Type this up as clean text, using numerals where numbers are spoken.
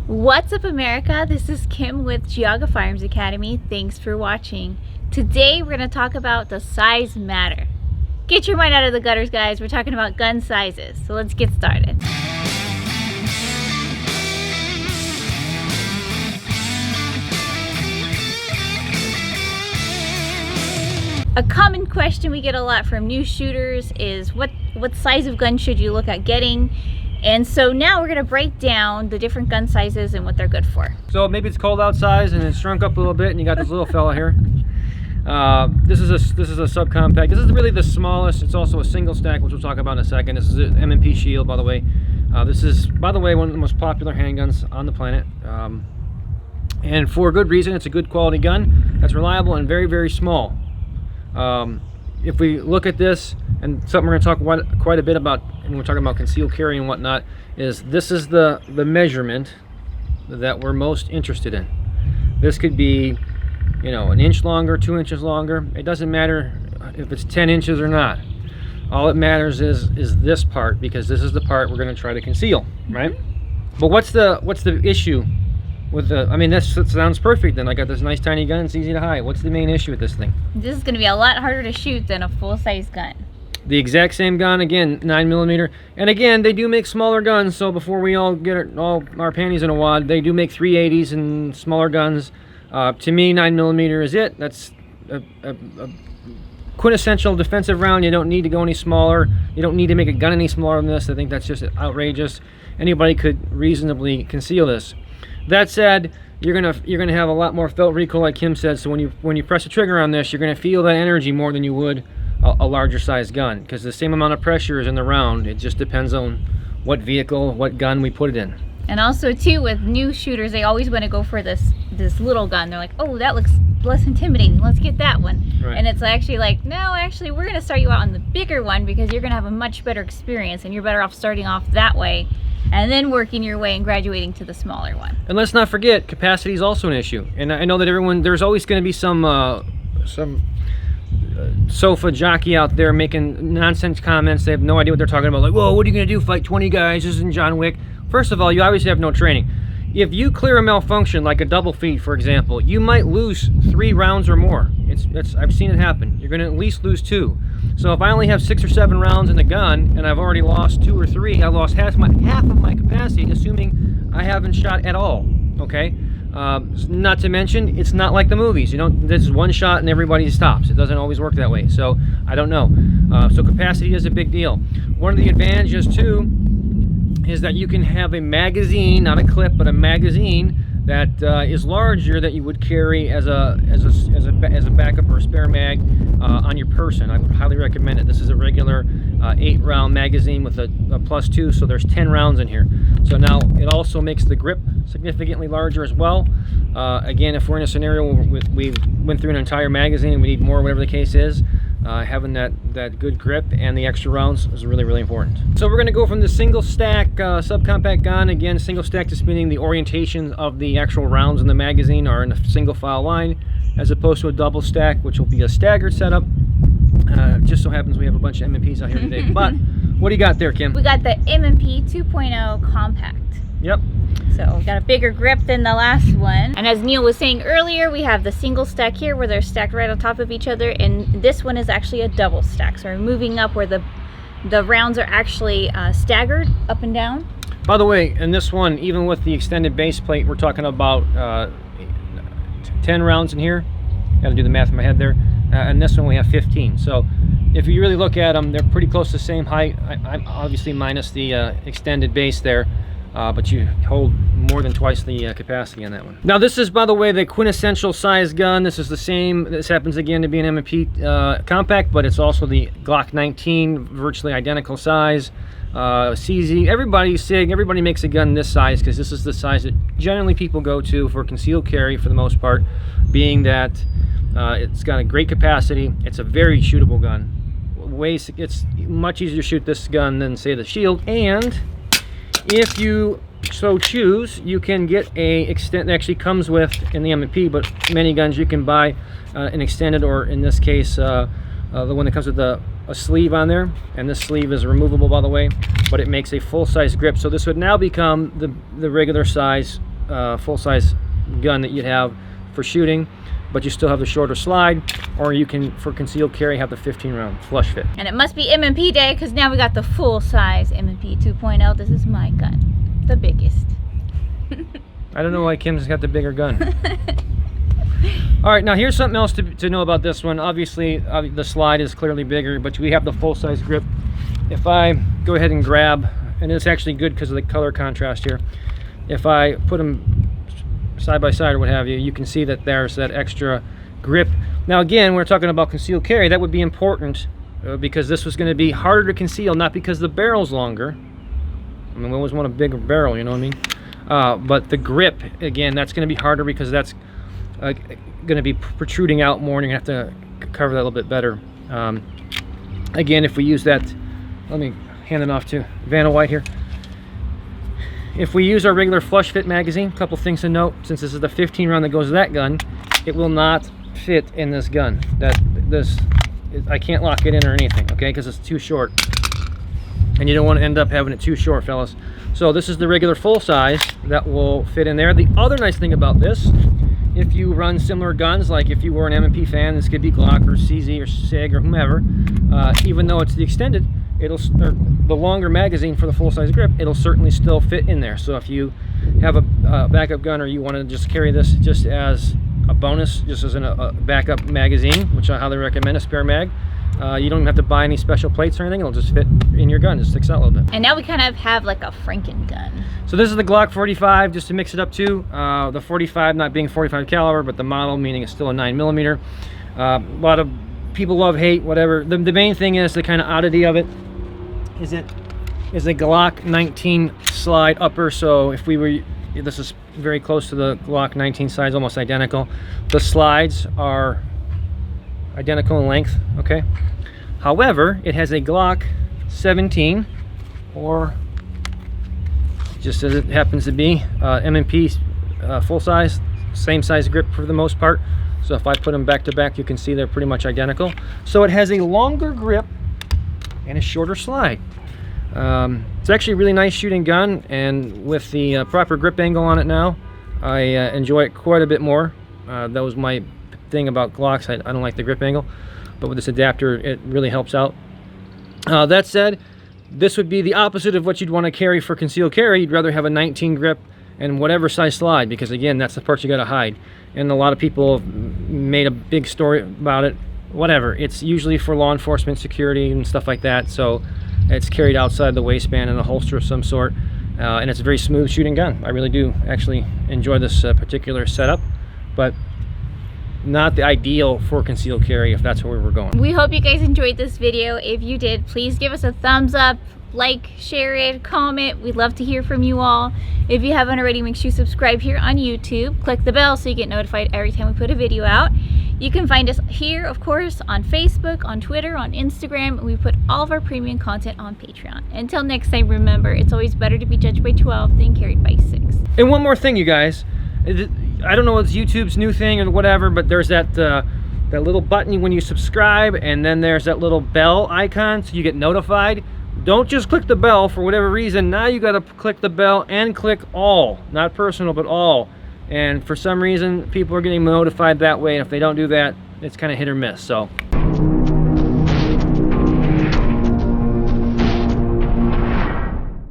What's up, America? This is Kim with Geauga Firearms Academy. Thanks for watching. Today we're going to talk about does size matter? Get your mind out of the gutters, guys. We're talking about gun sizes. So let's get started. A common question we get a lot from new shooters is what size of gun should you look at getting? And so now we're going to break down the different gun sizes and what they're good for. So maybe it's cold outside and it's shrunk up a little bit and you got this little fella here. This is a subcompact. This is really the smallest. It's also a single stack, which we'll talk about in a second. This is an M&P Shield, by the way. This is, by the way, one of the most popular handguns on the planet. And for a good reason. It's a good quality gun that's reliable and very, very small. If we look at this, and something we're going to talk quite a bit about when we're talking about concealed carry and whatnot, is this is the measurement that we're most interested in. This could be, you know, an inch longer, 2 inches longer. It doesn't matter if it's 10 inches or not. All it matters is this part, because this is the part we're going to try to conceal, right? But what's the issue with the, I mean, that sounds perfect then. I got this nice tiny gun, it's easy to hide. What's the main issue with this thing? This is going to be a lot harder to shoot than a full-size gun. The exact same gun, again, 9mm. And again, they do make smaller guns, so before we all get all our panties in a wad, they do make 380s and smaller guns. To me, 9mm is it. That's a quintessential defensive round. You don't need to go any smaller. You don't need to make a gun any smaller than this. I think that's just outrageous. Anybody could reasonably conceal this. That said, you're gonna have a lot more felt recoil, like Kim said. So when you press the trigger on this, you're gonna feel that energy more than you would a larger size gun, because the same amount of pressure is in the round. It just depends on what vehicle, what gun we put it in. And also too, with new shooters, they always want to go for this little gun. They're like, oh, that looks less intimidating, let's get that one. Right. And it's actually like, no, actually we're gonna start you out on the bigger one, because you're gonna have a much better experience, and you're better off starting off that way and then working your way and graduating to the smaller one. And let's not forget, capacity is also an issue. And I know that there's always going to be some sofa jockey out there making nonsense comments. They have no idea what they're talking about. Like, whoa, what are you going to do? Fight 20 guys? This isn't John Wick. First of all, you obviously have no training. If you clear a malfunction, like a double feed, for example, you might lose 3 rounds or more. I've seen it happen. You're going to at least lose 2. So if I only have 6 or 7 rounds in the gun and I've already lost 2 or 3, I lost half of my capacity, assuming I haven't shot at all. Okay. Not to mention, it's not like the movies. You know, this is one shot and everybody stops. It doesn't always work that way. So I don't know. So capacity is a big deal. One of the advantages too is that you can have a magazine, not a clip, but a magazine that is larger, that you would carry as a backup or a spare mag on your person. I would highly recommend it. This is a regular 8-round magazine with a +2, so there's 10 rounds in here. So now it also makes the grip significantly larger as well. Again, if we're in a scenario where we went through an entire magazine and we need more, whatever the case is, having that good grip and the extra rounds is really, really important. So we're going to go from the single stack subcompact gun. Again, single stack just meaning the orientation of the actual rounds in the magazine are in a single file line, as opposed to a double stack, which will be a staggered setup. Just so happens we have a bunch of M&Ps out here today. But what do you got there, Kim? We got the M&P 2.0 compact. Yep. So we got a bigger grip than the last one. And as Neil was saying earlier, we have the single stack here where they're stacked right on top of each other, and this one is actually a double stack. So we're moving up where the rounds are actually staggered up and down. By the way, in this one, even with the extended base plate, we're talking about 10 rounds in here. Got to do the math in my head there. And this one we have 15. So if you really look at them, they're pretty close to the same height. I'm obviously minus the extended base there. But you hold more than twice the capacity on that one. Now this is, by the way, the quintessential size gun. This is the same. This happens again to be an M&P compact, but it's also the Glock 19, virtually identical size. CZ, everybody makes a gun this size, because this is the size that generally people go to for concealed carry for the most part, being that it's got a great capacity. It's a very shootable gun. It's much easier to shoot this gun than, say, the Shield. And if you so choose, you can get a extend that actually comes with, in the M&P, but many guns you can buy an extended, or in this case the one that comes with a sleeve on there, and this sleeve is removable, by the way, but it makes a full-size grip. So this would now become the regular size full-size gun that you'd have for shooting, but you still have the shorter slide, or you can, for concealed carry, have the 15-round flush fit. And it must be M&P day, because now we got the full-size M&P 2.0. This is my gun, the biggest. I don't know why Kim's got the bigger gun. All right, now here's something else to know about this one. Obviously, the slide is clearly bigger, but we have the full-size grip. If I go ahead and grab, and it's actually good because of the color contrast here, if I put them side by side or what have you, you can see that there's that extra grip. Now again, we're talking about concealed carry. That would be important because this was going to be harder to conceal, not because the barrel's longer. I mean, we always want a bigger barrel, you know what I mean? But the grip, again, that's going to be harder because that's going to be protruding out more, and you're going to have to cover that a little bit better. Again, if we use that, let me hand it off to Vanna White here. If we use our regular flush fit magazine, a couple things to note. Since this is the 15 round that goes to that gun, it will not fit in this gun. I can't lock it in or anything, okay, because it's too short. And you don't want to end up having it too short, fellas. So this is the regular full size that will fit in there. The other nice thing about this, if you run similar guns, like if you were an M&P fan, this could be Glock or CZ or SIG or whomever, even though it's the extended, the longer magazine for the full-size grip, it'll certainly still fit in there. So if you have a backup gun, or you want to just carry this just as a bonus, just as a backup magazine, which I highly recommend, a spare mag, you don't even have to buy any special plates or anything. It'll just fit in your gun, just sticks out a little bit. And now we kind of have like a Franken gun. So this is the Glock 45, just to mix it up too. The 45 not being 45 caliber, but the model meaning it's still a 9mm. A lot of people love, hate, whatever. The main thing is the kind of oddity of it is a Glock 19 slide upper. So if we were, this is very close to the Glock 19 size, almost identical. The slides are identical in length, okay? However, it has a Glock 17, or just as it happens to be, M&P full size, same size grip for the most part. So if I put them back to back, you can see they're pretty much identical. So it has a longer grip and a shorter slide. It's actually a really nice shooting gun, and with the proper grip angle on it now, I enjoy it quite a bit more. That was my thing about Glocks. I don't like the grip angle, but with this adapter, it really helps out. That said, this would be the opposite of what you'd want to carry for concealed carry. You'd rather have a 19 grip and whatever size slide, because again, that's the part you got to hide. And a lot of people have made a big story about it. Whatever, it's usually for law enforcement, security, and stuff like that. So it's carried outside the waistband in a holster of some sort, and it's a very smooth shooting gun. I really do actually enjoy this particular setup, but not the ideal for concealed carry if that's where we're going. We hope you guys enjoyed this video. If you did, please give us a thumbs up, like, share it, comment. We'd love to hear from you all. If you haven't already, make sure you subscribe here on YouTube. Click the bell so you get notified every time we put a video out. You can find us here, of course, on Facebook, on Twitter, on Instagram. We put all of our premium content on Patreon. Until next time, remember, it's always better to be judged by 12 than carried by 6. And one more thing, you guys. I don't know if it's YouTube's new thing or whatever, but there's that little button when you subscribe, and then there's that little bell icon so you get notified. Don't just click the bell for whatever reason. Now you got to click the bell and click all, not personal, but all. And for some reason, people are getting notified that way, and if they don't do that, it's kind of hit or miss. So